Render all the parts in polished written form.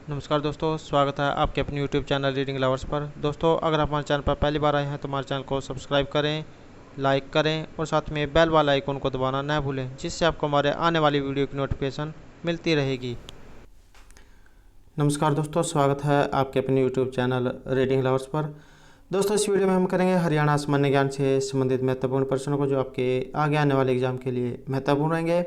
नमस्कार दोस्तों, स्वागत है आपके अपने YouTube चैनल रीडिंग लवर्स पर। दोस्तों, अगर आप हमारे चैनल पर पहली बार आए हैं तो हमारे चैनल को सब्सक्राइब करें, लाइक करें और साथ में बेल वाला आइकन को दबाना ना भूलें, जिससे आपको हमारे आने वाली वीडियो की नोटिफिकेशन मिलती रहेगी। नमस्कार दोस्तों, स्वागत है आपके अपने YouTube चैनल रीडिंग लवर्स पर। दोस्तों, इस वीडियो में हम करेंगे हरियाणा सामान्य ज्ञान से संबंधित महत्वपूर्ण प्रश्नों को, जो आपके आगे आने वाले एग्जाम के लिए महत्वपूर्ण रहेंगे।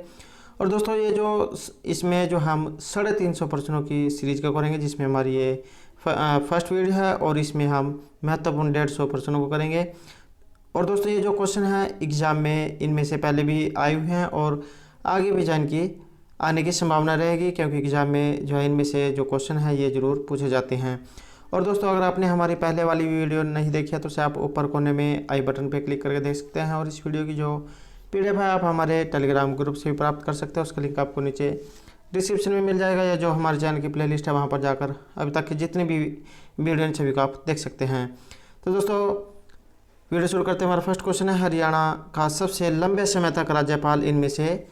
और दोस्तों, ये जो इसमें जो हम 350 प्रश्नों की सीरीज का करेंगे, जिसमें हमारी ये फर्स्ट वीडियो है, और इसमें हम महत्वपूर्ण 150 प्रश्नों को करेंगे। और दोस्तों, ये जो क्वेश्चन है एग्ज़ाम में इनमें से पहले भी आए हुए हैं और आगे भी जान की आने की संभावना रहेगी, क्योंकि एग्ज़ाम में जो है इनमें से जो क्वेश्चन है ये ज़रूर पूछे जाते हैं। और दोस्तों, अगर आपने हमारी पहले वाली वीडियो नहीं देखी है तो उसे आप ऊपर कोने में आई बटन पर क्लिक करके देख सकते हैं। और इस वीडियो की जो PDF है आप हमारे टेलीग्राम ग्रुप से भी प्राप्त कर सकते हैं। उसका लिंक आपको नीचे डिस्क्रिप्शन में मिल जाएगा, या जो हमारे चैनल की प्लेलिस्ट है वहाँ पर जाकर अभी तक की जितनी भी वीडियो सभी को आप देख सकते हैं। तो दोस्तों, वीडियो शुरू करते हैं। हमारा फर्स्ट क्वेश्चन है, हरियाणा का सबसे लंबे समय तक राज्यपाल इनमें से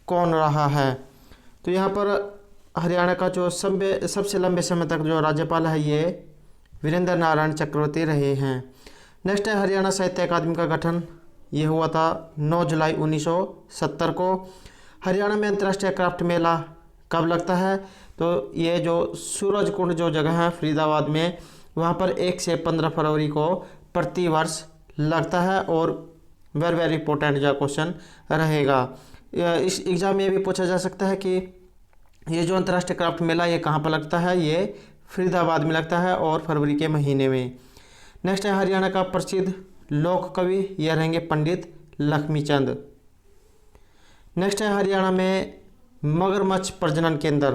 कौन रहा है? तो यहाँ पर हरियाणा का जो सबसे लंबे समय तक जो राज्यपाल है ये वीरेंद्र नारायण चक्रवर्ती रहे हैं। नेक्स्ट है, हरियाणा साहित्य अकादमी का गठन ये हुआ था 9 जुलाई 1970 को। हरियाणा में अंतर्राष्ट्रीय क्राफ्ट मेला कब लगता है? तो ये जो सूरज कुंड जो जगह है फरीदाबाद में, वहाँ पर 1 से 15 फरवरी को प्रति वर्ष लगता है। और वेरी इंपॉर्टेंट जो क्वेश्चन रहेगा इस एग्ज़ाम में, ये भी पूछा जा सकता है कि ये जो अंतर्राष्ट्रीय क्राफ्ट मेला ये कहाँ पर लगता है? ये फरीदाबाद में लगता है और फरवरी के महीने में। नेक्स्ट है, हरियाणा का प्रसिद्ध लोक कवि ये रहेंगे पंडित लक्ष्मीचंद। नेक्स्ट है, हरियाणा में मगरमच्छ प्रजनन केंद्र।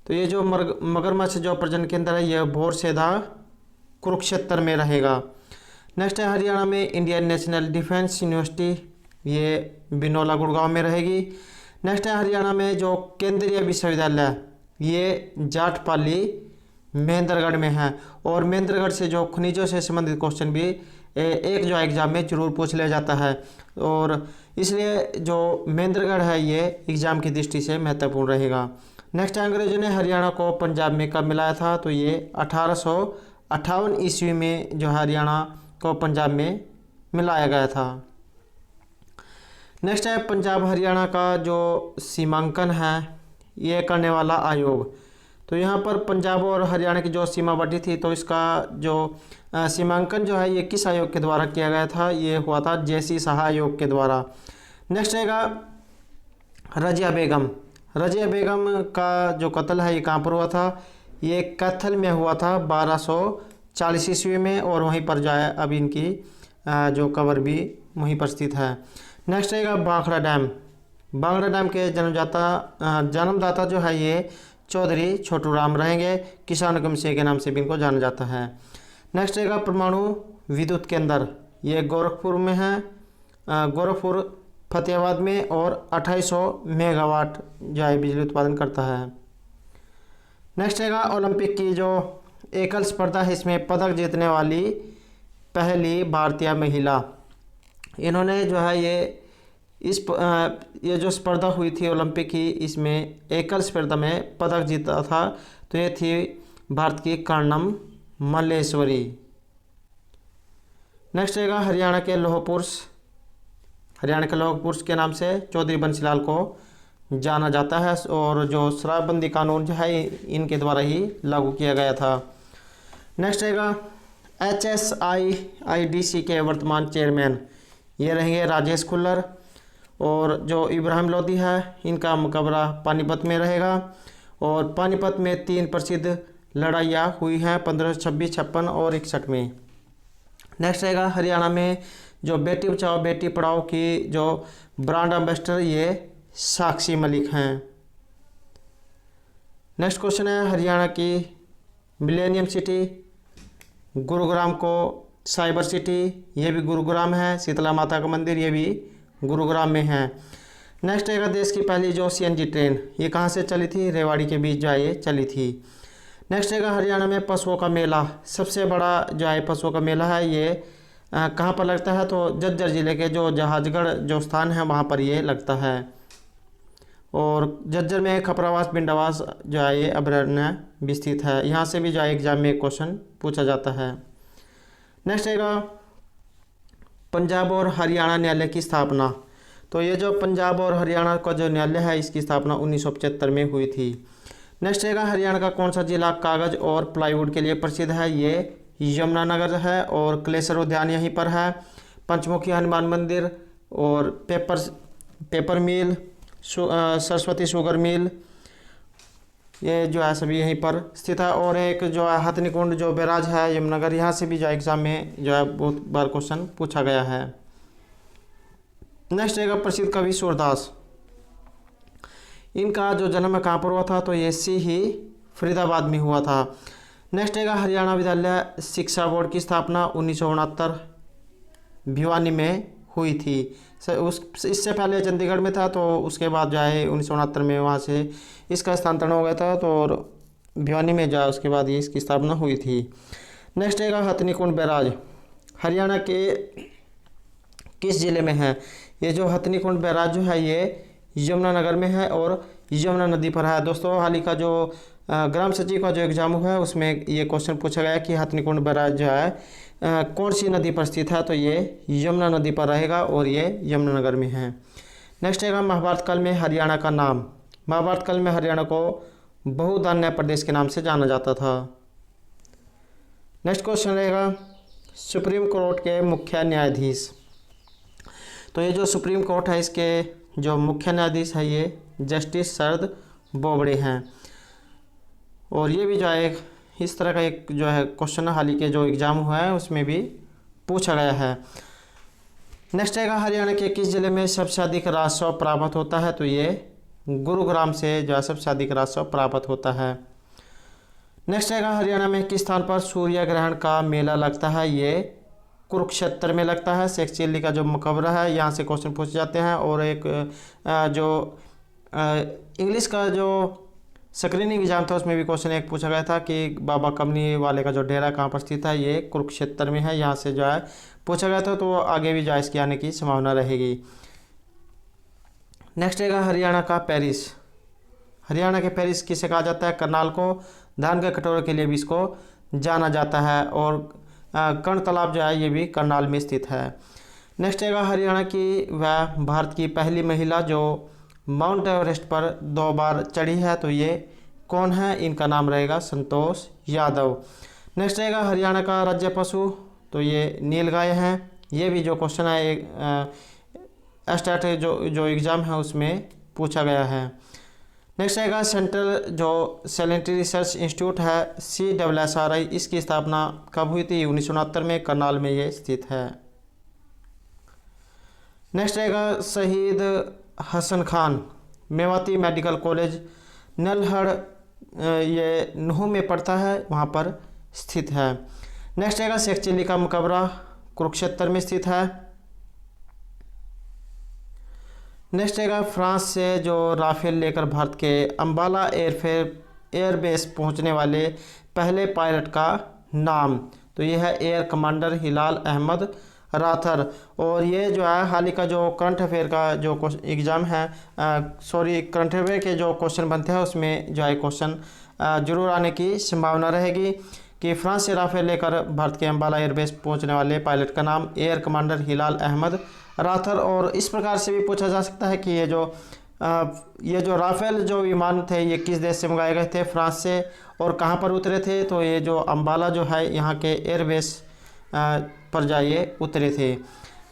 तो ये जो मगरमच्छ जो प्रजनन केंद्र है ये बोरसेदा कुरुक्षेत्र में रहेगा। नेक्स्ट है, हरियाणा में इंडियन नेशनल डिफेंस यूनिवर्सिटी ये बिनोला गुड़गांव में रहेगी। नेक्स्ट है, हरियाणा में जो केंद्रीय विश्वविद्यालय ये जाटपाली महेंद्रगढ़ में है। और महेंद्रगढ़ से जो खनिजों से संबंधित क्वेश्चन भी एक जो एग्ज़ाम में जरूर पूछ लिया जाता है, और इसलिए जो महेंद्रगढ़ है ये एग्ज़ाम की दृष्टि से महत्वपूर्ण रहेगा। नेक्स्ट, अंग्रेजों ने हरियाणा को पंजाब में कब मिलाया था? तो ये 1858 ईस्वी में जो हरियाणा को पंजाब में मिलाया गया था। नेक्स्ट है, पंजाब हरियाणा का जो सीमांकन है ये करने वाला आयोग। तो यहाँ पर पंजाब और हरियाणा की जो सीमा बढ़ी थी, तो इसका जो सीमांकन जो है ये किस आयोग के द्वारा किया गया था? ये हुआ था JC शाह आयोग के द्वारा। नेक्स्ट रहेगा रजिया बेगम। रजिया बेगम का जो कत्ल है ये कहाँ पर हुआ था? ये कैथल में हुआ था 1240 ईस्वी में, और वहीं पर जो है अभी इनकी जो कब्र भी वहीं पर स्थित है। नेक्स्ट रहेगा भाखड़ा डैम। भाखड़ा डैम के जन्मदाता जो है ये चौधरी छोटू राम रहेंगे। किसान गम सिंह के नाम से भी इनको जाना जाता है। नेक्स्ट रहेगा परमाणु विद्युत केंद्र, ये गोरखपुर में है, गोरखपुर फतेहाबाद में, और 2800 मेगावाट जो है बिजली उत्पादन करता है। नेक्स्ट रहेगा ओलंपिक की जो एकल स्पर्धा है इसमें पदक जीतने वाली पहली भारतीय महिला। इन्होंने जो है ये जो स्पर्धा हुई थी ओलंपिक की, इसमें एकल स्पर्धा में पदक जीता था, तो ये थी भारत की कर्णम मल्लेश्वरी। नेक्स्ट रहेगा हरियाणा के लौह पुरुष के नाम से चौधरी बंसीलाल को जाना जाता है, और जो शराबबंदी कानून जो है इनके द्वारा ही लागू किया गया था। नेक्स्ट रहेगा HSIIDC के वर्तमान चेयरमैन ये रहेंगे राजेश खुल्लर। और जो इब्राहिम लोदी है इनका मुकाबला पानीपत में रहेगा, और पानीपत में 3 प्रसिद्ध लड़ाइयाँ हुई हैं 1526, 56 और 61 में। नेक्स्ट रहेगा हरियाणा में जो बेटी बचाओ बेटी पढ़ाओ की जो ब्रांड एम्बेसडर ये साक्षी मलिक हैं। नेक्स्ट क्वेश्चन है, हरियाणा की मिलेनियम सिटी गुरुग्राम को साइबर सिटी ये भी गुरुग्राम है। शीतला माता का मंदिर ये भी गुरुग्राम में है। नेक्स्ट रहेगा देश की पहली जो CNG ट्रेन ये कहाँ से चली थी? रेवाड़ी के बीच जो है ये चली थी। नेक्स्ट रहेगा हरियाणा में पशुओं का मेला, सबसे बड़ा जो है पशुओं का मेला है ये कहाँ पर लगता है? तो झज्जर जिले के जो जहाजगढ़ जो स्थान है वहाँ पर ये लगता है। और झज्जर में खपरावास बिंडावास जो है ये अभयारण्य भी स्थित है। यहाँ से भी जो है एग्जाम में क्वेश्चन पूछा जाता है। नेक्स्ट रहेगा पंजाब और हरियाणा न्यायालय की स्थापना। तो ये जो पंजाब और हरियाणा का जो न्यायालय है इसकी स्थापना 1975 में हुई थी। नेक्स्ट रहेगा हरियाणा का कौन सा जिला कागज और प्लाईवुड के लिए प्रसिद्ध है। ये यमुनानगर है और क्लेसर उद्यान यहीं पर है। पंचमुखी हनुमान मंदिर और पेपर मिल, सरस्वती शुगर मिल, ये जो है सभी यहीं पर स्थित है। और एक जो है हथनीकुंड जो बैराज है यमुनानगर, यहाँ से भी जो एग्जाम में जो है बहुत बार क्वेश्चन पूछा गया है। नेक्स्ट रहेगा प्रसिद्ध कवि सूरदास। इनका जो जन्म कहाँ पर हुआ था, तो ये ही फरीदाबाद में हुआ था। नेक्स्ट रहेगा हरियाणा विद्यालय शिक्षा बोर्ड की स्थापना 1969 भिवानी में हुई थी। इससे पहले चंडीगढ़ में था, तो उसके बाद जो है 1969 में वहाँ से इसका स्थानांतरण हो गया था, तो और भिवानी में जो है उसके बाद ये इसकी स्थापना हुई थी। नेक्स्ट रहेगा हथनीकुंड बैराज हरियाणा के किस जिले में है। ये जो हथनीकुंड बैराज जो है ये यमुनानगर में है और यमुना नदी पर है। दोस्तों हाल ही का जो ग्राम सचिव का जो एग्जाम हुआ है उसमें ये क्वेश्चन पूछा गया कि हथनीकुंड बैराज जो है कौन सी नदी पर स्थित है, तो ये यमुना नदी पर रहेगा और ये यमुनानगर में है। नेक्स्ट रहेगा महाभारत काल में हरियाणा का नाम। महाभारत काल में हरियाणा को बहुधान्य प्रदेश के नाम से जाना जाता था। नेक्स्ट क्वेश्चन रहेगा सुप्रीम कोर्ट के मुख्य न्यायाधीश। तो ये जो सुप्रीम कोर्ट है इसके जो मुख्य न्यायाधीश है ये जस्टिस शरद बोबड़े हैं। और ये भी जो है इस तरह का एक जो है क्वेश्चन हाल ही के जो एग्ज़ाम हुआ है उसमें भी पूछा गया है। नेक्स्ट रहेगा हरियाणा के किस जिले में सबसे अधिक राजस्व प्राप्त होता है। तो ये गुरुग्राम से जो है सबसे अधिक राजस्व प्राप्त होता है। नेक्स्ट रहेगा हरियाणा में किस स्थान पर सूर्य ग्रहण का मेला लगता है। ये कुरुक्षेत्र में लगता है। शेखचिल्ली का जो मकबरा है यहाँ से क्वेश्चन पूछे जाते हैं। और एक जो इंग्लिश का जो स्क्रीनिंग एग्जाम था उसमें भी क्वेश्चन एक पूछा गया था कि बाबा कमनी वाले का जो डेरा कहाँ पर स्थित है, ये कुरुक्षेत्र में है। यहाँ से जो है पूछा गया था, तो आगे भी जो है इसके आने की संभावना रहेगी। नेक्स्ट रहेगा हरियाणा का पेरिस। हरियाणा के पेरिस किसे कहा जाता है। करनाल को धान के कटोरे के लिए भी इसको जाना जाता है। और कर्ण तालाब जो है ये भी करनाल में स्थित है। नेक्स्ट रहेगा हरियाणा की वह भारत की पहली महिला जो माउंट एवरेस्ट पर 2 बार चढ़ी है, तो ये कौन है। इनका नाम रहेगा संतोष यादव। नेक्स्ट रहेगा हरियाणा का राज्य पशु। तो ये नीलगाय हैं। ये भी जो क्वेश्चन है स्टेट जो एग्ज़ाम है उसमें पूछा गया है। नेक्स्ट रहेगा सेंट्रल जो सैनिटरी रिसर्च इंस्टीट्यूट है CSSRI, इसकी स्थापना कब हुई थी। 1969 में करनाल में ये स्थित है। नेक्स्ट रहेगा शहीद हसन खान मेवाती मेडिकल कॉलेज नलहड़, ये नूह में पड़ता है, वहाँ पर स्थित है। नेक्स्ट रहेगा शेखचिल्ली का मकबरा कुरुक्षेत्र में स्थित है। नेक्स्ट रहेगा फ्रांस से जो राफेल लेकर भारत के अम्बाला एयरबेस पहुंचने वाले पहले पायलट का नाम। तो ये है एयर कमांडर हिलाल अहमद राथर। और ये जो है हाल ही का जो करंट अफेयर का जो एग्ज़ाम है करंट अफेयर के जो क्वेश्चन बनते हैं उसमें जो है क्वेश्चन जरूर आने की संभावना रहेगी कि फ्रांस से राफेल लेकर भारत के अम्बाला एयरबेस पहुंचने वाले पायलट का नाम एयर कमांडर हिलाल अहमद राथर। और इस प्रकार से भी पूछा जा सकता है कि ये जो राफेल जो विमान थे ये किस देश से मंगाए गए थे, फ्रांस से, और कहाँ पर उतरे थे। तो ये जो अम्बाला जो है यहाँ के एयरबेस पर जाइए उतरे थे।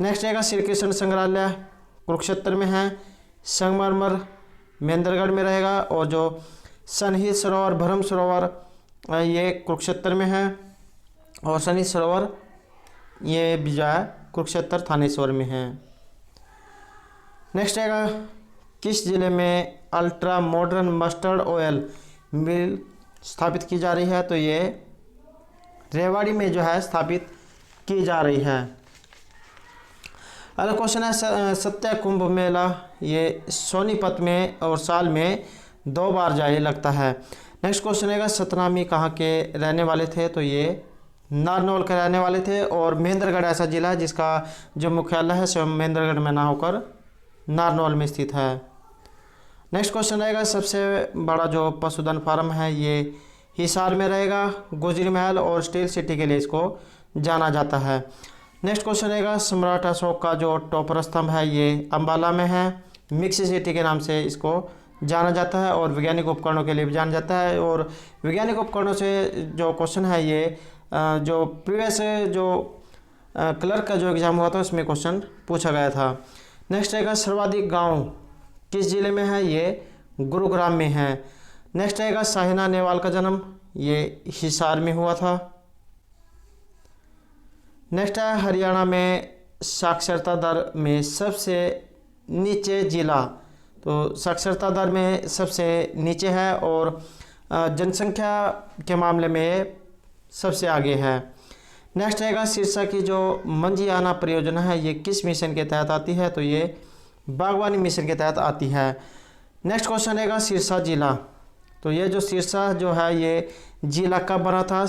नेक्स्ट रहेगा श्री कृष्ण संग्रहालय कुरुक्षेत्र में है। संगमरमर महेंद्रगढ़ में रहेगा। और जो सनहित सरोवर भरम सरोवर ये कुरुक्षेत्र में है। और सनहित सरोवर ये भी जो है कुरुक्षेत्र थानेश्वर में है। नेक्स्ट रहेगा किस जिले में अल्ट्रा मॉडर्न मस्टर्ड ऑयल मिल स्थापित की जा रही है। तो ये रेवाड़ी में जो है स्थापित की जा रही है। अगला क्वेश्चन है सत्य कुंभ मेला ये सोनीपत में और साल में 2 बार जाए लगता है। नेक्स्ट क्वेश्चन है सतनामी कहाँ के रहने वाले थे। तो ये नारनौल के रहने वाले थे। और महेंद्रगढ़ ऐसा जिला है जिसका जो मुख्यालय है स्वयं महेंद्रगढ़ में ना होकर नारनौल में स्थित है। नेक्स्ट क्वेश्चन रहेगा सबसे बड़ा जो पशुधन फार्म है ये हिसार में रहेगा। गुजरी महल और स्टील सिटी के लिए इसको जाना जाता है। नेक्स्ट क्वेश्चन रहेगा सम्राट अशोक का जो टॉपर स्तंभ है ये अंबाला में है। मिक्स सिटी के नाम से इसको जाना जाता है और वैज्ञानिक उपकरणों के लिए भी जाना जाता है। और वैज्ञानिक उपकरणों से जो क्वेश्चन है ये जो प्रीवियस जो क्लर्क का जो एग्ज़ाम हुआ था उसमें क्वेश्चन पूछा गया था। नेक्स्ट रहेगा सर्वाधिक गांव किस जिले में है, ये गुरुग्राम में है। नेक्स्ट रहेगा साइना नेहवाल का जन्म ये हिसार में हुआ था। नेक्स्ट है हरियाणा में साक्षरता दर में सबसे नीचे जिला, तो साक्षरता दर में सबसे नीचे है और जनसंख्या के मामले में सबसे आगे है। नेक्स्ट रहेगा सिरसा की जो मंजियाना परियोजना है ये किस मिशन के तहत आती है, तो ये बागवानी मिशन के तहत आती है। नेक्स्ट क्वेश्चन रहेगा सिरसा जिला, तो ये जो सिरसा जो है ये जिला कब बना था,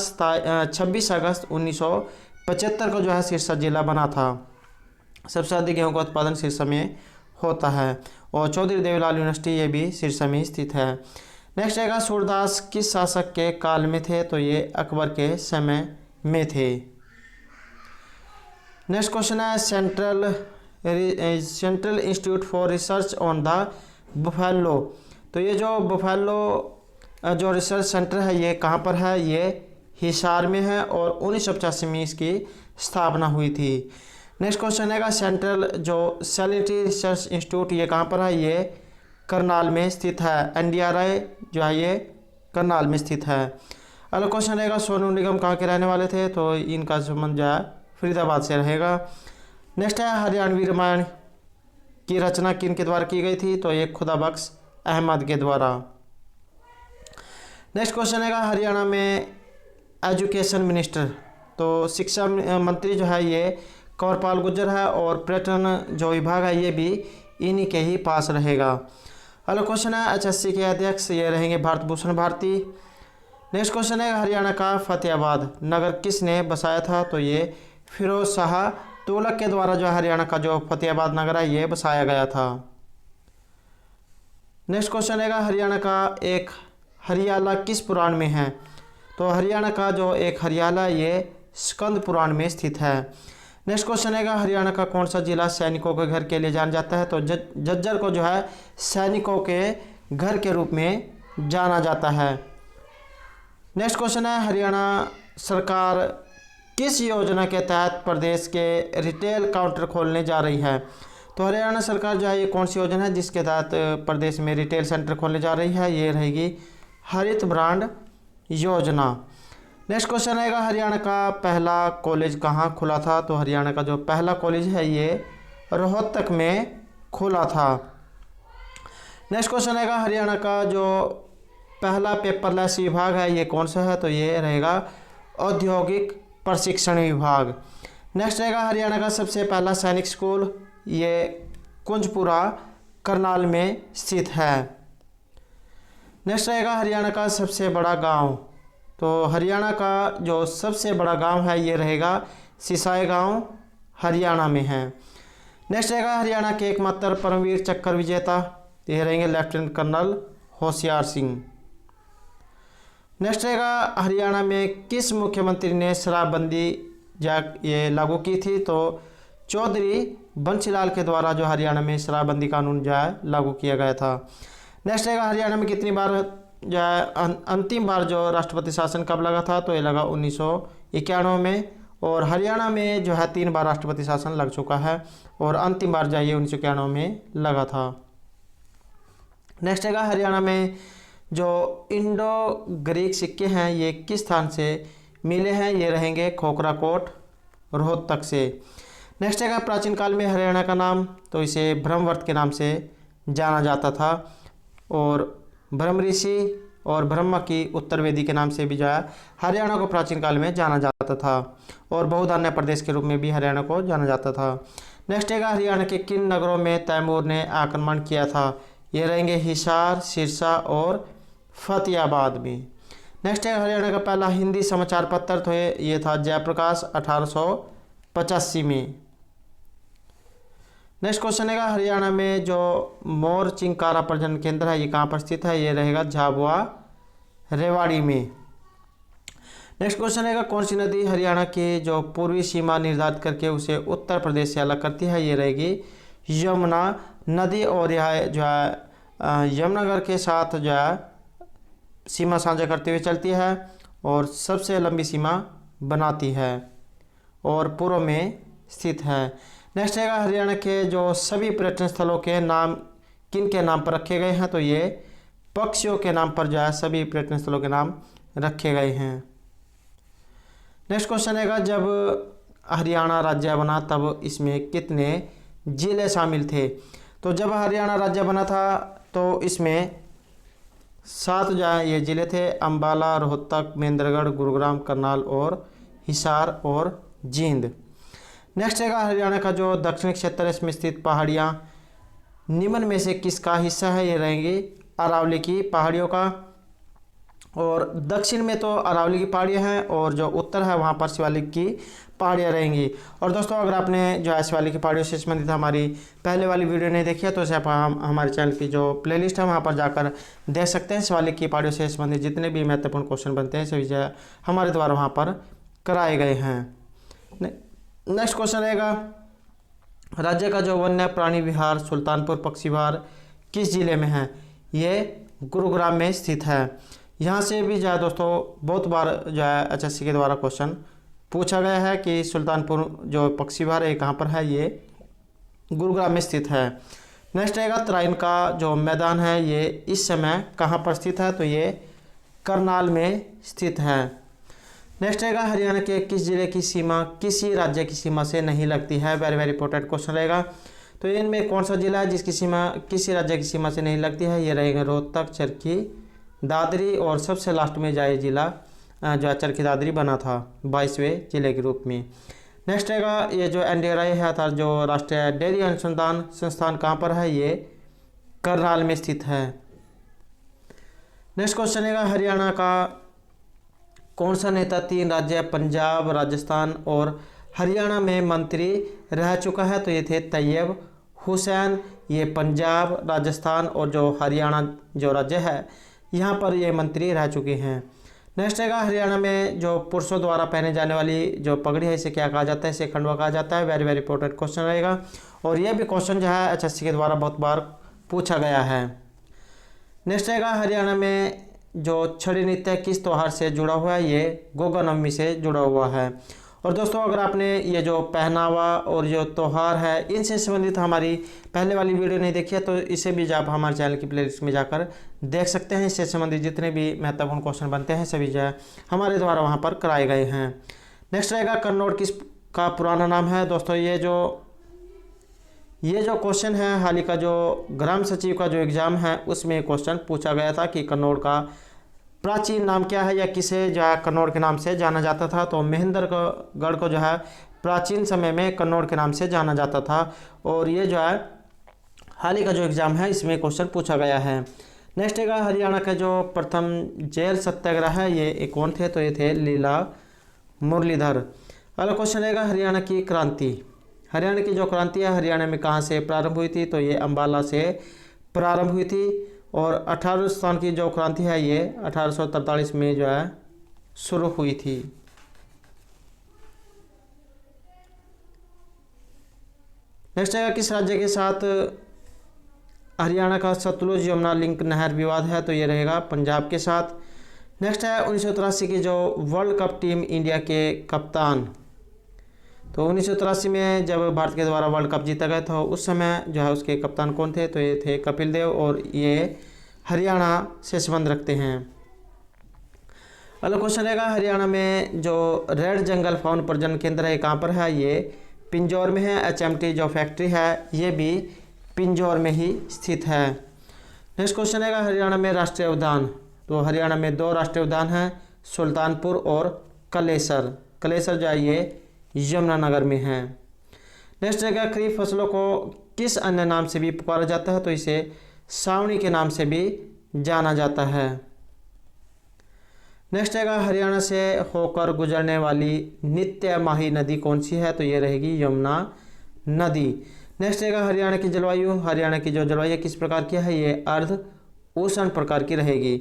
26 अगस्त 1975 को जो है सिरसा जिला बना था। सबसे अधिक गेहूं का उत्पादन सिरसा में होता है और चौधरी देवीलाल यूनिवर्सिटी ये भी सिरसा में स्थित है। नेक्स्ट रहेगा सूरदास किस शासक के काल में थे, तो ये अकबर के समय में थे। नेक्स्ट क्वेश्चन है central institute for research on the buffalo, तो ये जो बुफेलो जो रिसर्च सेंटर है ये कहाँ पर है, ये हिसार में है और 1985 में इसकी स्थापना हुई थी। नेक्स्ट क्वेश्चन है सेंट्रल जो सैलिनिटी रिसर्च इंस्टीट्यूट ये कहाँ पर है, ये करनाल में स्थित है। NDRI जो है ये करनाल में स्थित है। अगला क्वेश्चन रहेगा सोनू निगम कहाँ के रहने वाले थे, तो इनका संबंध जो है फरीदाबाद से रहेगा। नेक्स्ट है हरियाणवी रामायण की रचना किन के द्वारा की गई थी, तो ये खुदाबख्श अहमद के द्वारा। नेक्स्ट क्वेश्चन है हरियाणा में एजुकेशन मिनिस्टर, तो शिक्षा मंत्री जो है ये कंवरपाल गुर्जर है और पर्यटन जो विभाग है ये भी इन्हीं के ही पास रहेगा। अगला क्वेश्चन है HSC के अध्यक्ष ये रहेंगे भारत भूषण भारती। नेक्स्ट क्वेश्चन है हरियाणा का फतेहाबाद नगर किसने बसाया था, तो ये फिरोज शाह तुगलक के द्वारा जो हरियाणा का जो फतेहाबाद नगर है ये बसाया गया था। नेक्स्ट क्वेश्चन है हरियाणा का एक हरियाला किस पुराण में है, तो हरियाणा का जो एक हरियाला ये स्कंद पुराण में स्थित है। नेक्स्ट क्वेश्चन है हरियाणा का कौन सा जिला सैनिकों के घर के लिए जाना जाता है, तो झज्जर को जो है सैनिकों के घर के रूप में जाना जाता है। नेक्स्ट क्वेश्चन है हरियाणा सरकार किस योजना के तहत प्रदेश के रिटेल काउंटर खोलने जा रही है, तो हरियाणा सरकार जो है ये कौन सी योजना है जिसके तहत प्रदेश में रिटेल सेंटर खोलने जा रही है, ये रहेगी हरित ब्रांड योजना। नेक्स्ट क्वेश्चन रहेगा हरियाणा का पहला कॉलेज कहाँ खुला था, तो हरियाणा का जो पहला कॉलेज है ये रोहतक में खुला था। नेक्स्ट क्वेश्चन रहेगा हरियाणा का जो पहला पेपरलेस विभाग है ये कौन सा है, तो ये रहेगा औद्योगिक प्रशिक्षण विभाग। नेक्स्ट रहेगा हरियाणा का सबसे पहला सैनिक स्कूल ये कुंजपुरा करनाल में स्थित है। नेक्स्ट रहेगा हरियाणा का सबसे बड़ा गांव, तो हरियाणा का जो सबसे बड़ा गांव है ये रहेगा सिसाई गांव हरियाणा में है। नेक्स्ट रहेगा हरियाणा के एकमात्र परमवीर चक्र विजेता, ये रहेंगे lieutenant colonel Hoshiyar Singh. Next रहेगा हरियाणा में किस मुख्यमंत्री ने शराबबंदी ये लागू की थी, तो चौधरी बंसीलाल के द्वारा जो हरियाणा में शराबबंदी कानून जो है लागू किया गया था। नेक्स्ट रहेगा हरियाणा में कितनी बार जो है अंतिम बार जो राष्ट्रपति शासन कब लगा था, तो ये लगा 1991 में और हरियाणा में जो है 3 बार राष्ट्रपति शासन लग चुका है और अंतिम बार जो है 1991 में लगा था। नेक्स्ट रहेगा हरियाणा में जो इंडो ग्रीक सिक्के हैं ये किस स्थान से मिले हैं, ये रहेंगे खोखराकोट रोहतक से। नेक्स्ट है प्राचीन काल में हरियाणा का नाम, तो इसे ब्रह्मवर्त के नाम से जाना जाता था और ब्रह्म ऋषि और ब्रह्मा की उत्तर वेदी के नाम से भी जो है हरियाणा को प्राचीन काल में जाना जाता था और बहुधान्य प्रदेश के रूप में भी हरियाणा को जाना जाता था। नेक्स्ट है हरियाणा के किन नगरों में तैमूर ने आक्रमण किया था, ये रहेंगे हिसार, सिरसा और फतेहाबाद में। नेक्स्ट है हरियाणा का पहला हिंदी समाचार पत्र, तो ये था जयप्रकाश 1885 में। नेक्स्ट क्वेश्चन है हरियाणा में जो मोर चिंकारा प्रजनन केंद्र है ये कहाँ पर स्थित है, ये रहेगा झाबुआ रेवाड़ी में। नेक्स्ट क्वेश्चन है कौन सी नदी हरियाणा की जो पूर्वी सीमा निर्धारित करके उसे उत्तर प्रदेश से अलग करती है, ये रहेगी यमुना नदी। और यह जो है यमुनानगर के साथ जो है सीमा साझा करते हुए चलती है और सबसे लंबी सीमा बनाती है और पूर्व में स्थित है। नेक्स्ट है हरियाणा के जो सभी पर्यटन स्थलों के नाम किन के नाम पर रखे गए हैं, तो ये पक्षियों के नाम पर जो है सभी पर्यटन स्थलों के नाम रखे गए हैं। नेक्स्ट क्वेश्चन है जब हरियाणा राज्य बना तब इसमें कितने जिले शामिल थे, तो जब हरियाणा राज्य बना था तो इसमें 7 जो है ये जिले थे, अम्बाला, रोहतक, महेंद्रगढ़, गुरुग्राम, करनाल और हिसार और जींद। नेक्स्ट है हरियाणा का जो दक्षिणी क्षेत्र है इसमें स्थित पहाड़ियाँ निम्न में से किसका हिस्सा है, ये रहेंगी अरावली की पहाड़ियों का। और दक्षिण में तो अरावली की पहाड़ियाँ हैं और जो उत्तर है वहाँ पर शिवालिक की पहाड़ियाँ रहेंगी। और दोस्तों अगर आपने जो है शिवालिक की पहाड़ियों से संबंधित हमारी पहले वाली वीडियो नहीं देखी है तो इसे आप हमारे चैनल की जो प्लेलिस्ट है वहाँ पर जाकर देख सकते हैं। शिवालिक की पहाड़ियों से संबंधित जितने भी महत्वपूर्ण क्वेश्चन बनते हैं सभी जो है हमारे द्वारा वहाँ पर कराए गए हैं। नेक्स्ट क्वेश्चन रहेगा राज्य का जो वन्य प्राणी विहार सुल्तानपुर पक्षी विहार किस जिले में है, ये गुरुग्राम में स्थित है। यहाँ से भी जो है दोस्तों बहुत बार जो है HSC के द्वारा क्वेश्चन पूछा गया है कि सुल्तानपुर जो पक्षी विहार है कहाँ पर है, ये गुरुग्राम में स्थित है। नेक्स्ट रहेगा तराइन का जो मैदान है ये इस समय कहाँ पर स्थित है, तो ये करनाल में स्थित है। नेक्स्ट रहेगा हरियाणा के किस जिले की सीमा किसी राज्य की सीमा से नहीं लगती है, वेरी वेरी इंपॉर्टेंट क्वेश्चन रहेगा। तो इनमें कौन सा जिला है जिसकी सीमा किसी राज्य की सीमा से नहीं लगती है, ये रहेगा रोहतक, चरखी दादरी और सबसे लास्ट में जाए जिला जो चरखी दादरी बना था 22वें जिले के रूप में। नेक्स्ट रहेगा ये जो NDRI है अर्थात जो राष्ट्रीय डेयरी अनुसंधान संस्थान कहाँ पर है, ये करनाल में स्थित है। नेक्स्ट क्वेश्चन है हरियाणा का कौन सा नेता 3 राज्य पंजाब, राजस्थान और हरियाणा में मंत्री रह चुका है, तो ये थे तैयब हुसैन। ये पंजाब, राजस्थान और जो हरियाणा जो राज्य है यहाँ पर ये मंत्री रह चुके हैं। नेक्स्ट है हरियाणा में जो पुरुषों द्वारा पहने जाने वाली जो पगड़ी है इसे क्या कहा जाता है, इसे खंडवा कहा जाता है। वेरी वेरी इंपॉर्टेंट क्वेश्चन रहेगा और यह भी क्वेश्चन जो है HSC के द्वारा बहुत बार पूछा गया है। नेक्स्ट है हरियाणा में जो छड़ी नृत्य किस त्यौहार से जुड़ा हुआ है, ये गोगा नवमी से जुड़ा हुआ है। और दोस्तों अगर आपने ये जो पहनावा और जो त्यौहार है इनसे संबंधित हमारी पहले वाली वीडियो नहीं देखी है तो इसे भी आप हमारे चैनल की प्लेलिस्ट में जाकर देख सकते हैं। इससे संबंधित जितने भी महत्वपूर्ण क्वेश्चन बनते हैं सभी जो है हमारे द्वारा वहाँ पर कराए गए हैं। नेक्स्ट रहेगा कन्नौड़ किस का पुराना नाम है। दोस्तों ये जो क्वेश्चन है हाल ही का जो ग्राम सचिव का जो एग्ज़ाम है उसमें क्वेश्चन पूछा गया था कि कन्नौड़ का प्राचीन नाम क्या है या किसे जो है कन्नौड़ के नाम से जाना जाता था, तो महेंद्रगढ़ को जो है प्राचीन समय में कन्नौड़ के नाम से जाना जाता था। और ये जो है हाल ही का जो एग्ज़ाम है इसमें क्वेश्चन पूछा गया है। नेक्स्ट है हरियाणा का जो प्रथम जेल सत्याग्रह है ये कौन थे, तो ये थे लीला मुरलीधर। अगला क्वेश्चन रहेगा हरियाणा की क्रांति। हरियाणा की जो क्रांति है हरियाणा में कहाँ से प्रारंभ हुई थी, तो ये अम्बाला से प्रारंभ हुई थी। और 18 स्थान की जो क्रांति है ये 1843 में जो है शुरू हुई थी। नेक्स्ट है किस राज्य के साथ हरियाणा का सतलुज यमुना लिंक नहर विवाद है, तो ये रहेगा पंजाब के साथ। नेक्स्ट है 1983 की जो वर्ल्ड कप टीम इंडिया के कप्तान, तो 1983 में जब भारत के द्वारा वर्ल्ड कप जीता गया था उस समय जो है उसके कप्तान कौन थे, तो ये थे कपिल देव और ये हरियाणा से संबंध रखते हैं। अगला क्वेश्चन रहेगा हरियाणा में जो रेड जंगल फाउन प्रजनन केंद्र है कहाँ पर है, ये पिंजौर में है। HMT जो फैक्ट्री है ये भी पिंजौर में ही स्थित है। नेक्स्ट क्वेश्चन रहेगा हरियाणा में राष्ट्रीय उद्यान, तो हरियाणा में 2 राष्ट्रीय उद्यान हैं, सुल्तानपुर और कलेसर। कलेसर जो है ये यमुनानगर में है। नेक्स्ट रहेगा खरीफ फसलों को किस अन्य नाम से भी पुकारा जाता है, तो इसे सावनी के नाम से भी जाना जाता है। नेक्स्ट है हरियाणा से होकर गुजरने वाली नित्य माही नदी कौन सी है, तो ये रहेगी यमुना नदी। नेक्स्ट रहेगा हरियाणा की जलवायु। हरियाणा की जो जलवायु किस प्रकार की है, ये अर्ध उष्ण प्रकार की रहेगी।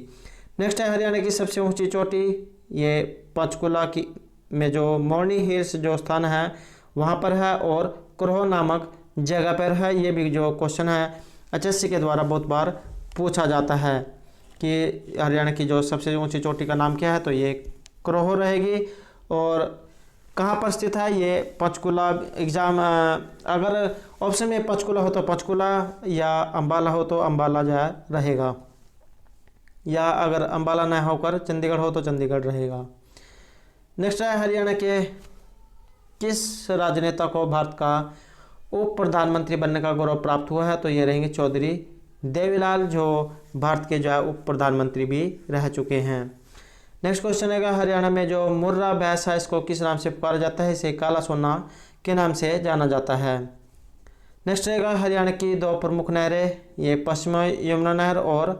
नेक्स्ट है हरियाणा की सबसे ऊंची चोटी, ये पंचकुला की में जो मोरनी हिल्स जो स्थान है वहाँ पर है और क्रोह नामक जगह पर है। ये भी जो क्वेश्चन है एचएससी के द्वारा बहुत बार पूछा जाता है कि हरियाणा की जो सबसे ऊंची चोटी का नाम क्या है, तो ये क्रोह रहेगी। और कहाँ पर स्थित है, ये पंचकुला। एग्जाम अगर ऑप्शन में पंचकुला हो तो पंचकुला, या अंबाला हो तो अंबाला जो है रहेगा, या अगर अंबाला न होकर चंडीगढ़ हो तो चंडीगढ़ रहेगा। नेक्स्ट है हरियाणा के किस राजनेता को भारत का उप प्रधानमंत्री बनने का गौरव प्राप्त हुआ है, तो ये रहेंगे चौधरी देवीलाल, जो भारत के जो है उप प्रधानमंत्री भी रह चुके हैं। नेक्स्ट क्वेश्चन है हरियाणा में जो मुर्रा भैंस है इसको किस नाम से पुकारा जाता है, इसे काला सोना के नाम से जाना जाता है। नेक्स्ट रहेगा हरियाणा की दो प्रमुख नहरें, ये पश्चिम यमुना नहर और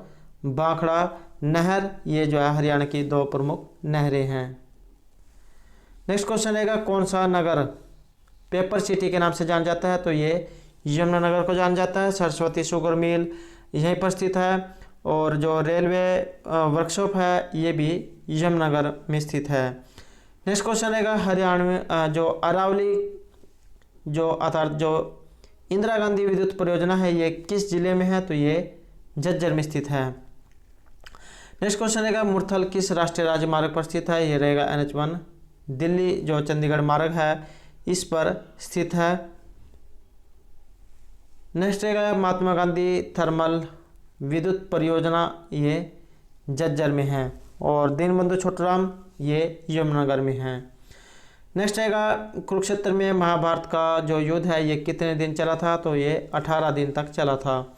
भाखड़ा नहर, ये जो है हरियाणा की दो प्रमुख नहरें हैं। नेक्स्ट क्वेश्चन रहेगा कौन सा नगर पेपर सिटी के नाम से जाना जाता है, तो ये यमुनानगर को जाना जाता है। सरस्वती शुगर मिल यहीं पर स्थित है, और जो रेलवे वर्कशॉप है ये भी यमुनानगर में स्थित है। नेक्स्ट क्वेश्चन रहेगा हरियाणा में जो अरावली जो अर्थात जो इंदिरा गांधी विद्युत परियोजना है ये किस जिले में है, तो ये झज्जर में स्थित है। नेक्स्ट क्वेश्चन रहेगा मुरथल किस राष्ट्रीय राजमार्ग पर स्थित है, ये रहेगा NH1 दिल्ली जो चंडीगढ़ मार्ग है इस पर स्थित है। नेक्स्ट रहेगा महात्मा गांधी थर्मल विद्युत परियोजना, ये झज्जर में है, और दीनबंधु छोटूराम ये यमुनानगर में है। नेक्स्ट रहेगा कुरुक्षेत्र में महाभारत का जो युद्ध है ये कितने दिन चला था, तो ये 18 दिन तक चला था।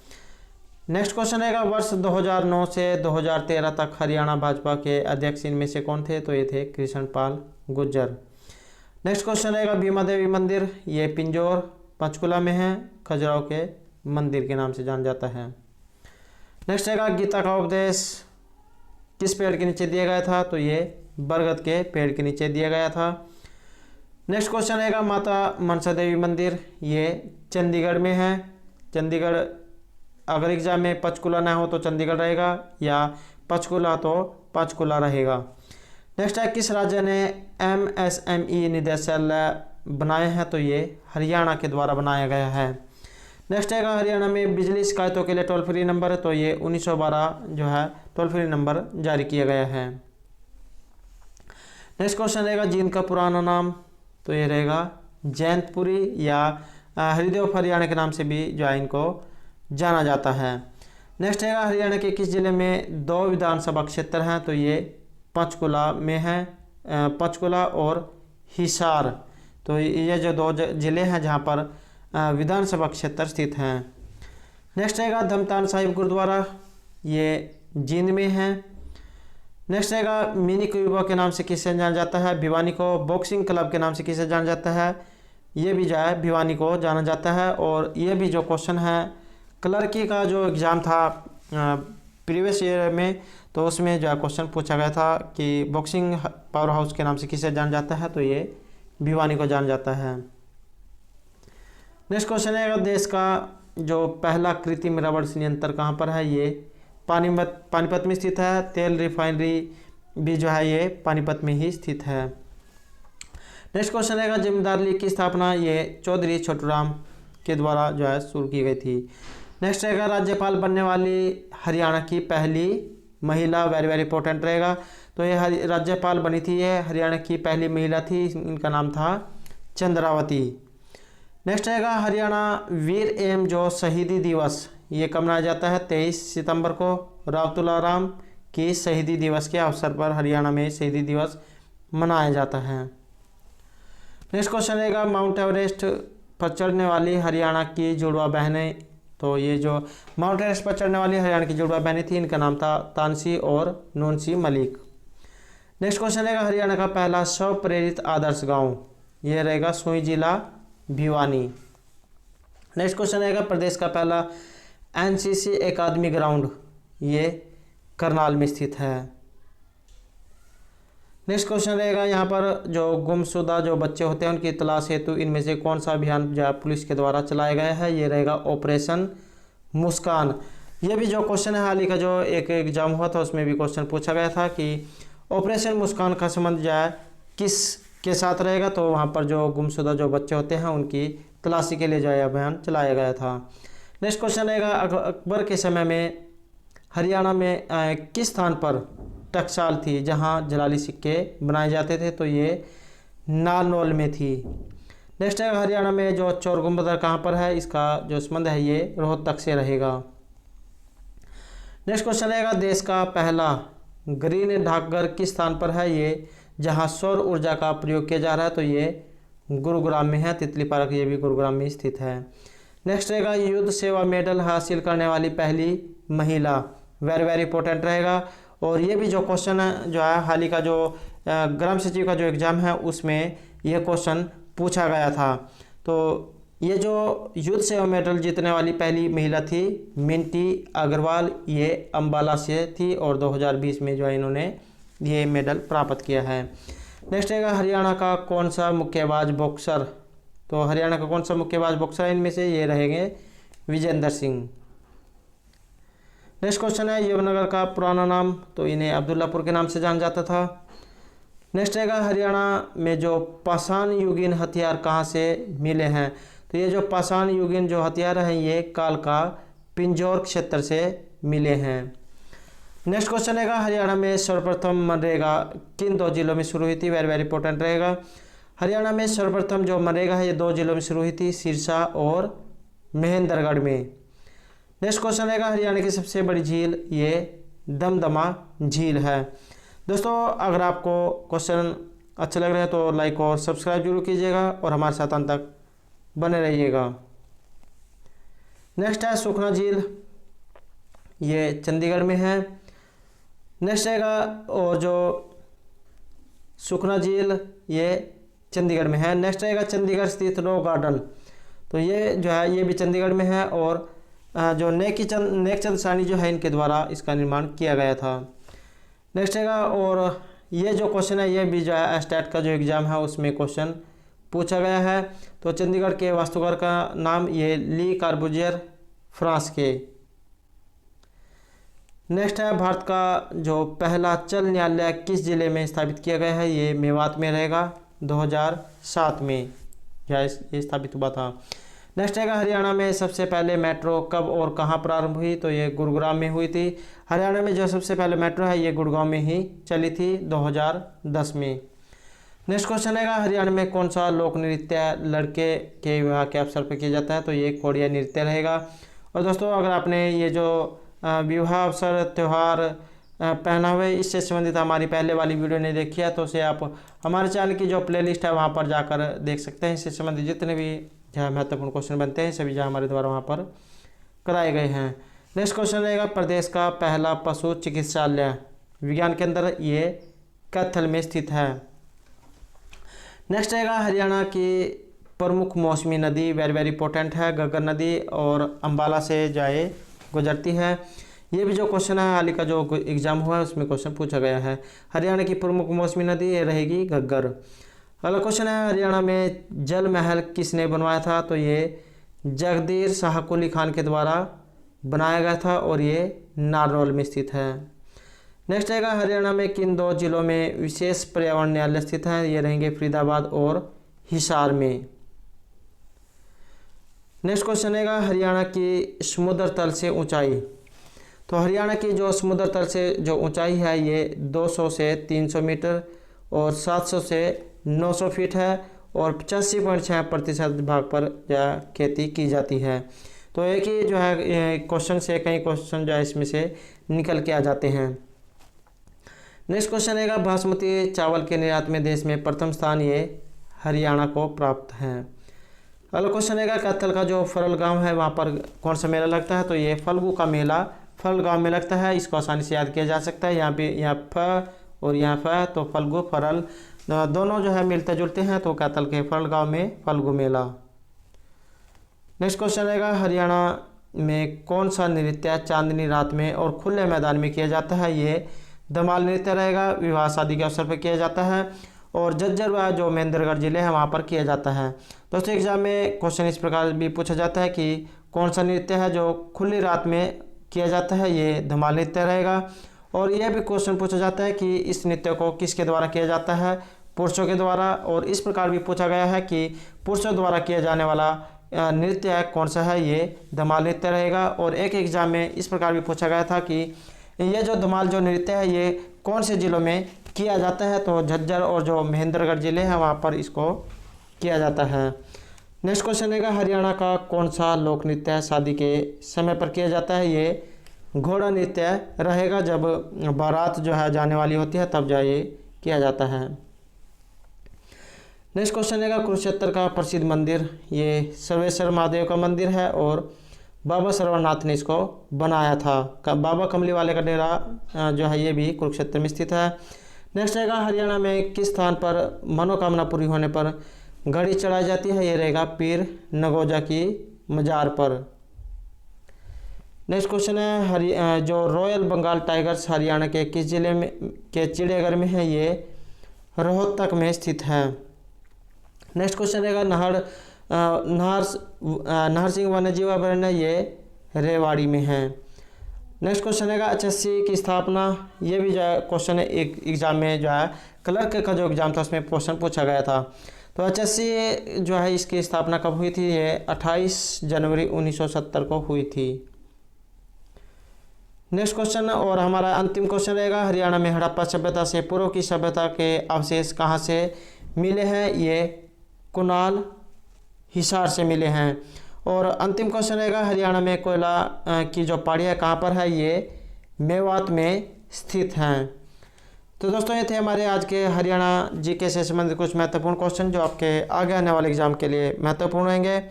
नेक्स्ट क्वेश्चन रहेगा वर्ष 2009 से 2013 तक हरियाणा भाजपा के अध्यक्ष इनमें से कौन थे, तो ये थे कृष्णपाल गुर्जर। नेक्स्ट क्वेश्चन रहेगा भीमा देवी मंदिर, ये पिंजौर पंचकुला में है, खजुराहो के मंदिर के नाम से जाना जाता है। नेक्स्ट रहेगा गीता का उपदेश किस पेड़ के नीचे दिया गया था, तो ये बरगद के पेड़ के नीचे दिया गया था। नेक्स्ट क्वेश्चन रहेगा माता मनसा देवी मंदिर, ये चंडीगढ़ में है। चंडीगढ़ अगर एग्जाम में पंचकुला ना हो तो चंडीगढ़ रहेगा, या पंचकुला तो पंचकुला रहेगा। नेक्स्ट है किस राज्य ने MSME निदेशालय बनाए हैं, तो ये हरियाणा के द्वारा बनाया गया है। नेक्स्ट है हरियाणा में बिजली शिकायतों के लिए टोल फ्री नंबर है, तो ये 1912 जो है टोल फ्री नंबर जारी किया गया है। नेक्स्ट क्वेश्चन रहेगा जींद का पुराना नाम, तो ये रहेगा जैनपुरी, या हरिदेव हरियाणा के नाम से भी जो है इनको जाना जाता है। नेक्स्ट है हरियाणा के किस जिले में 2 विधानसभा क्षेत्र हैं, तो ये पंचकुला में है, पंचकुला और हिसार, तो ये जो 2 जिले हैं जहाँ पर विधानसभा क्षेत्र स्थित हैं। नेक्स्ट रहेगा धमतान साहिब गुरुद्वारा, ये जींद में है। नेक्स्ट रहेगा मिनी क्यूबा के नाम से किसे जाना जाता है, भिवानी को। बॉक्सिंग क्लब के नाम से किसे जाना जाता है, ये भी जो है भिवानी को जाना जाता है। और ये भी जो क्वेश्चन है क्लर्की का जो एग्ज़ाम था प्रीवियस ईयर में, तो उसमें जो है क्वेश्चन पूछा गया था कि बॉक्सिंग पावर हाउस के नाम से किसे जाना जाता है, तो ये भिवानी को जाना जाता है। नेक्स्ट क्वेश्चन है देश का जो पहला कृत्रिम रबड़ संयंत्र कहाँ पर है, ये पानीपत में स्थित है। तेल रिफाइनरी भी जो है ये पानीपत में ही स्थित है। नेक्स्ट क्वेश्चन है जमींदार लीग की स्थापना ये चौधरी छोटूराम के द्वारा जो है शुरू की गई थी। नेक्स्ट रहेगा राज्यपाल बनने वाली हरियाणा की पहली महिला, वेरी वेरी इंपॉर्टेंट रहेगा। तो ये राज्यपाल बनी थी, ये हरियाणा की पहली महिला थी, इनका नाम था चंद्रावती। नेक्स्ट रहेगा हरियाणा वीर एवं जो शहीदी दिवस ये कब मनाया जाता है, 23 सितंबर को। राव तुलाराम की शहीदी दिवस के अवसर पर हरियाणा में शहीदी दिवस मनाया जाता है। नेक्स्ट क्वेश्चन रहेगा माउंट एवरेस्ट पर चढ़ने वाली हरियाणा की जुड़वा बहनें, तो ये जो माउंट एवरेस्ट पर चढ़ने वाली हरियाणा की जुड़वा बहनें थी इनका नाम था तानसी और नूनसी मलिक। नेक्स्ट क्वेश्चन रहेगा हरियाणा का पहला स्व प्रेरित आदर्श गांव, ये रहेगा सोई जिला भिवानी। नेक्स्ट क्वेश्चन रहेगा प्रदेश का पहला NCC एकेडमी ग्राउंड, ये करनाल में स्थित है। नेक्स्ट क्वेश्चन रहेगा यहाँ पर, जो गुमशुदा जो बच्चे होते हैं उनकी तलाश हेतु इनमें से कौन सा अभियान जो है पुलिस के द्वारा चलाया गया है, ये रहेगा ऑपरेशन मुस्कान। ये भी जो क्वेश्चन है, हाल ही का जो एक एग्जाम हुआ था उसमें भी क्वेश्चन पूछा गया था कि ऑपरेशन मुस्कान का संबंध जो है किस के साथ रहेगा, तो वहाँ पर जो गुमशुदा जो बच्चे होते हैं उनकी तलाशी के लिए जो है अभियान चलाया गया था। नेक्स्ट क्वेश्चन रहेगा, अकबर के समय में हरियाणा में किस स्थान पर टकसाल थी जहाँ जलाली सिक्के बनाए जाते थे, तो ये नारनौल में थी। नेक्स्ट है, हरियाणा में जो चोर गुम्बद कहाँ पर है, इसका जो संबंध है ये रोहतक से रहेगा। नेक्स्ट क्वेश्चन रहेगा, देश का पहला ग्रीन डाकघर किस स्थान पर है, ये जहाँ सौर ऊर्जा का प्रयोग किया जा रहा है, तो ये गुरुग्राम में है। तितली पार्क ये भी गुरुग्राम में स्थित है। नेक्स्ट रहेगा, युद्ध सेवा मेडल हासिल करने वाली पहली महिला, वेरी वेरी इंपॉर्टेंट रहेगा। और ये भी जो क्वेश्चन है जो है, हाल ही का जो ग्राम सचिव का जो एग्ज़ाम है उसमें ये क्वेश्चन पूछा गया था। तो ये जो युद्ध सेवा मेडल जीतने वाली पहली महिला थी मिंटी अग्रवाल, ये अम्बाला से थी और 2020 में जो है इन्होंने ये मेडल प्राप्त किया है। नेक्स्ट रहेगा, हरियाणा का कौन सा मुक्केबाज बॉक्सर, तो हरियाणा का कौन सा मुक्केबाज बॉक्सर है, इनमें से ये रहेंगे विजेंद्र सिंह। नेक्स्ट क्वेश्चन है, यमुनानगर का पुराना नाम, तो इन्हें अब्दुल्लापुर के नाम से जाना जाता था। नेक्स्ट रहेगा, हरियाणा में जो पाषाण युगीन हथियार कहाँ से मिले हैं, तो ये जो पाषाण युगीन जो हथियार हैं ये कालका पिंजौर क्षेत्र से मिले हैं। नेक्स्ट क्वेश्चन रहेगा, हरियाणा में सर्वप्रथम मनरेगा किन 2 जिलों में शुरू हुई थी, वेरी वेरी इंपॉर्टेंट रहेगा। हरियाणा में सर्वप्रथम जो मनरेगा है ये 2 जिलों में शुरू हुई थी, सिरसा और महेंद्रगढ़ में। नेक्स्ट क्वेश्चन रहेगा, हरियाणा की सबसे बड़ी झील ये दमदमा झील है। दोस्तों अगर आपको क्वेश्चन अच्छा लग रहा है तो लाइक और सब्सक्राइब जरूर कीजिएगा और हमारे साथ अंत तक बने रहिएगा। नेक्स्ट है सुखना झील, ये चंडीगढ़ में है। नेक्स्ट रहेगा, और जो सुखना झील ये चंडीगढ़ में है। नेक्स्ट रहेगा, चंडीगढ़ स्थित रॉक गार्डन, तो ये जो है ये भी चंडीगढ़ में है और जो नेकचंद साहनी जो है इनके द्वारा इसका निर्माण किया गया था। नेक्स्ट रहेगा, और ये जो क्वेश्चन है ये भी जो है स्टेट का जो एग्ज़ाम है उसमें क्वेश्चन पूछा गया है। तो चंडीगढ़ के वास्तुकार का नाम ये ली कार्बुजियर, फ्रांस के। नेक्स्ट है, भारत का जो पहला चल न्यायालय किस जिले में स्थापित किया गया है, ये मेवात में रहेगा, 2007 में ये स्थापित हुआ था। नेक्स्ट रहेगा, हरियाणा में सबसे पहले मेट्रो कब और कहाँ प्रारंभ हुई, तो ये गुरुग्राम में हुई थी। हरियाणा में जो सबसे पहले मेट्रो है ये गुड़गांव में ही चली थी 2010 में। नेक्स्ट क्वेश्चन रहेगा, हरियाणा में कौन सा लोक नृत्य लड़के के विवाह के अवसर पर किया जाता है, तो ये कोड़िया नृत्य रहेगा। और दोस्तों अगर आपने ये जो विवाह अवसर त्यौहार पहनावे इससे संबंधित हमारी पहले वाली वीडियो नहीं देखी है तो उसे आप हमारे चैनल की जो प्लेलिस्ट है वहाँ पर जाकर देख सकते हैं। इससे संबंधित जितने भी जहाँ महत्वपूर्ण क्वेश्चन बनते हैं सभी जहाँ हमारे द्वारा वहाँ पर कराए गए हैं। नेक्स्ट क्वेश्चन रहेगा, प्रदेश का पहला पशु चिकित्सालय विज्ञान केंद्र ये कैथल में स्थित है। नेक्स्ट रहेगा, हरियाणा की प्रमुख मौसमी नदी, वेरी वेरी इंपॉर्टेंट है, घग्गर नदी और अम्बाला से जाए गुजरती है। ये भी जो क्वेश्चन है हाल ही का जो एग्जाम हुआ है उसमें क्वेश्चन पूछा गया है। हरियाणा की प्रमुख मौसमी नदी ये रहेगी घग्गर। अगला क्वेश्चन है, हरियाणा में जल महल किसने बनवाया था, तो ये जगदीर शाह कुली खान के द्वारा बनाया गया था और ये नारनौल में स्थित है। नेक्स्ट रहेगा, हरियाणा में किन 2 जिलों में विशेष पर्यावरण न्यायालय स्थित है, ये रहेंगे फरीदाबाद और हिसार में। नेक्स्ट क्वेश्चन रहेगा, हरियाणा की समुद्र तल से ऊंचाई, तो हरियाणा की जो समुद्र तल से जो ऊंचाई है ये 200 से 300 मीटर और 700 से 900 फीट है और 85.6% भाग पर खेती की जाती है। तो एक ही जो है क्वेश्चन से कई क्वेश्चन जो है इसमें से निकल के आ जाते हैं। नेक्स्ट क्वेश्चन रहेगा, बासमती चावल के निर्यात में देश में प्रथम स्थान ये हरियाणा को प्राप्त है। अगला क्वेश्चन रहेगा, कैथल का जो फरल गांव है वहाँ पर कौन सा मेला लगता है, तो ये फल्गु का मेला फल गांव में लगता है। इसको आसानी से याद किया जा सकता है, यहाँ पे यहाँ फ और यहाँ फ, तो फल्गु फरल दोनों जो है मिलते जुलते हैं, तो कैथल के फरल गांव में फल्गु मेला। नेक्स्ट क्वेश्चन रहेगा, हरियाणा में कौन सा नृत्य चांदनी रात में और खुले मैदान में किया जाता है, ये धमाल नृत्य रहेगा, विवाह शादी के अवसर पर किया जाता है। और झज्जर व जो महेंद्रगढ़ जिले हैं वहाँ पर किया जाता है। दोस्तों एग्जाम में क्वेश्चन इस प्रकार भी पूछा जाता है कि कौन सा नृत्य है जो खुली रात में किया जाता है, ये धमाल नृत्य रहेगा। और यह भी क्वेश्चन पूछा जाता है कि इस नृत्य को किसके द्वारा किया जाता है, पुरुषों के द्वारा। और इस प्रकार भी पूछा गया है कि पुरुषों द्वारा किया जाने वाला नृत्य कौन सा है, ये धमाल नृत्य रहेगा। और एक एग्जाम में इस प्रकार भी पूछा गया था कि ये जो धमाल जो नृत्य है ये कौन से ज़िलों में किया जाता है, तो झज्जर और जो महेंद्रगढ़ ज़िले हैं वहाँ पर इसको किया जाता है। नेक्स्ट क्वेश्चन रहेगा, हरियाणा का कौन सा लोक नृत्य है शादी के समय पर किया जाता है, ये घोड़ा नृत्य रहेगा। जब बारात जो है जाने वाली होती है तब जो ये किया जाता है। नेक्स्ट क्वेश्चन रहेगा, कुरुक्षेत्र का प्रसिद्ध मंदिर, ये सर्वेश्वर महादेव का मंदिर है और बाबा सरवरनाथ ने इसको बनाया था। बाबा कमली वाले का डेरा जो है ये भी कुरुक्षेत्र में स्थित है। नेक्स्ट रहेगा, हरियाणा में किस स्थान पर मनोकामना पूरी होने पर घड़ी चढ़ाई जाती है, ये रहेगा पीर नगोजा की मजार पर। नेक्स्ट क्वेश्चन है, जो रॉयल बंगाल टाइगर्स हरियाणा के किस जिले में के चिड़ियाघर में है, ये रोहतक में स्थित है। नेक्स्ट क्वेश्चन रहेगा, नाहर सिंह वन्यजीव अभयारण्य ये रेवाड़ी में है। नेक्स्ट क्वेश्चन रहेगा, एचएससी की स्थापना, ये भी जो है क्वेश्चन एक एग्जाम में जो है क्लर्क का जो एग्जाम था उसमें क्वेश्चन पूछा गया था। तो एचएससी जो है इसकी स्थापना कब हुई थी, ये 28 जनवरी 1970 को हुई थी। नेक्स्ट क्वेश्चन और हमारा अंतिम क्वेश्चन रहेगा, हरियाणा में हड़प्पा सभ्यता से पूर्व की सभ्यता के अवशेष कहाँ से मिले हैं, ये कुनाल हिसार से मिले हैं। और अंतिम क्वेश्चन रहेगा, हरियाणा में कोयला की जो पहाड़ियाँ कहाँ पर है, ये मेवात में स्थित हैं। तो दोस्तों ये थे हमारे आज के हरियाणा जीके से संबंधित कुछ महत्वपूर्ण क्वेश्चन जो आपके आगे आने वाले एग्जाम के लिए महत्वपूर्ण रहेंगे।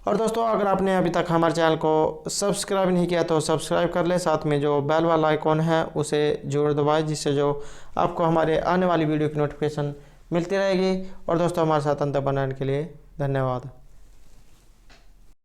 और दोस्तों अगर आपने अभी तक हमारे चैनल को सब्सक्राइब नहीं किया तो सब्सक्राइब कर लें, साथ में जो बेल वाला आइकॉन है उसे जरूर दबाएं, जिससे जो आपको हमारे आने वाली वीडियो की नोटिफिकेशन मिलती रहेगी। और दोस्तों हमारे साथ अंत बनाने के लिए धन्यवाद।